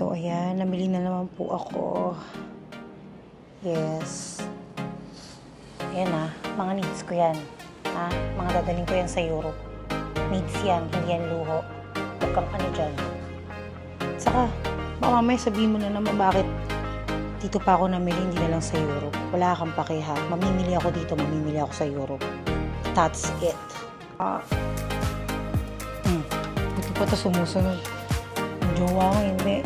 So, ayan. Namili na naman po ako. Yes. Ayan mga needs ko yan. Mga dadaling ko yan sa Europe. Needs yan, hindi yan luho. Huwag kang ano dyan. Saka, mamaya sabihin mo na naman bakit dito pa ako namili, hindi na lang sa Europe. Wala kang pakiha. Mamimili ako dito, mamimili ako sa Europe. That's it. Buti pa ito sumusunod. Ang jowa ko, hindi.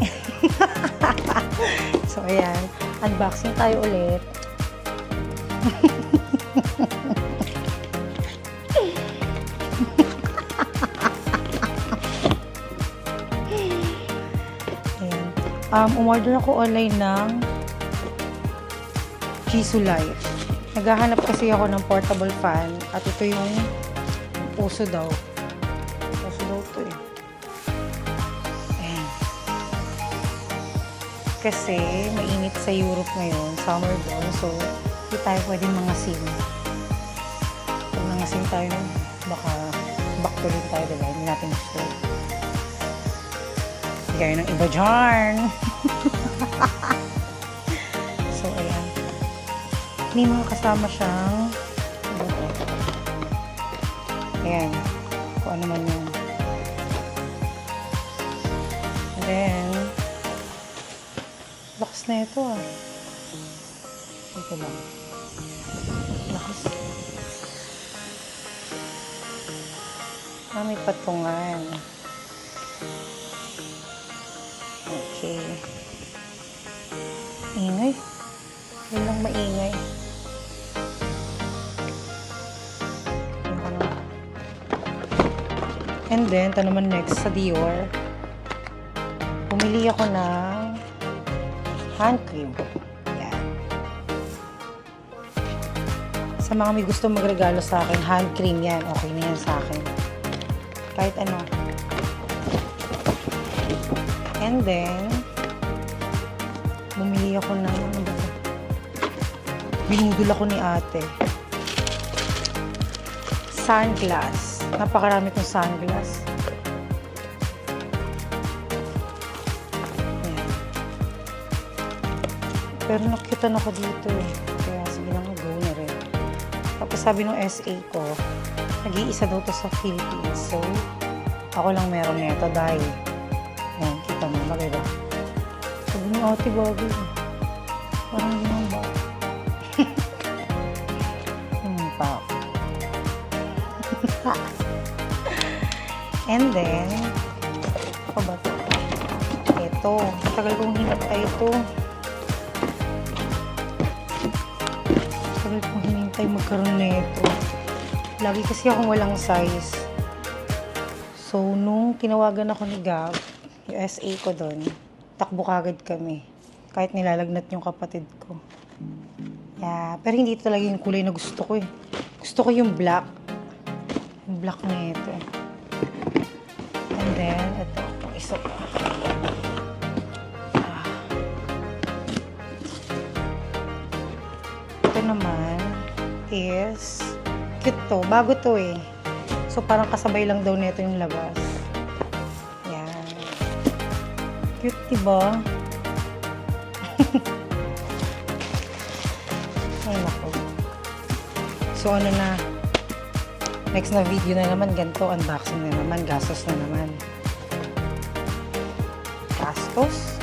So, ayan. Unboxing tayo ulit. Ayan. Umorder ako online ng Jisoo Life. Naghahanap kasi ako ng portable fan at ito yung puso daw. Puso daw ito eh. Ayan. Kasi mainit sa Europe ngayon, summer doon, so hindi tayo pwedeng mangasim. Pag nangasim tayo, baka bakturin tayo, diba? Hindi natin gusto. Gaya ng iba dyan. So, ayan. May mga kasama siyang ayan. Kung ano man yun. And then, lakas na ito Ito lang. Lakas. May patungan. Okay. Ingay. Yun lang maingay. And then, ito naman next sa Dior. Pumili ako ng hand cream. Yan. Sa mga may gusto magregalo sa akin, hand cream yan. Okay na yan sa akin. Kahit ano. And then, bumili ako ng binudol ako ni ate. Sunglass. Napakarami kong sunglass. Ayan. Pero nakitan ako dito Kaya sige lang, go na rin. Tapos sabi ng SA ko, nag-iisa daw to sa Philippines. So, ako lang meron nito dahil ayan, kita mo, diba? Sabi ni ate, bago. Parang hindi naman ba? Pa. And then, ano ba ito? Ito. Tagal kong hinintay ito. Tagal kong hinintay magkaroon na ito. Lagi kasi akong walang size. So, nung tinawagan ako ni Gab, yung SA ko doon, takbo kagad kami. Kahit nilalagnat yung kapatid ko. Yeah, pero hindi ito talaga yung kulay na gusto ko Gusto ko yung black. Yung black na ito. And then, ito. Isa pa. Ito naman is cute to. Bago to So, parang kasabay lang daw nito yung labas. Yan. Cute, diba? Ay, nako. So, ano na? Next na video na naman, ganito, unboxing na naman, gastos na naman. Gastos?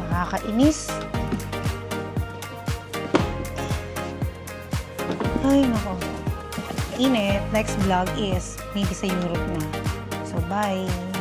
Nakakainis. Ay, nako. Init. Next vlog is maybe sa Europe na. So, bye!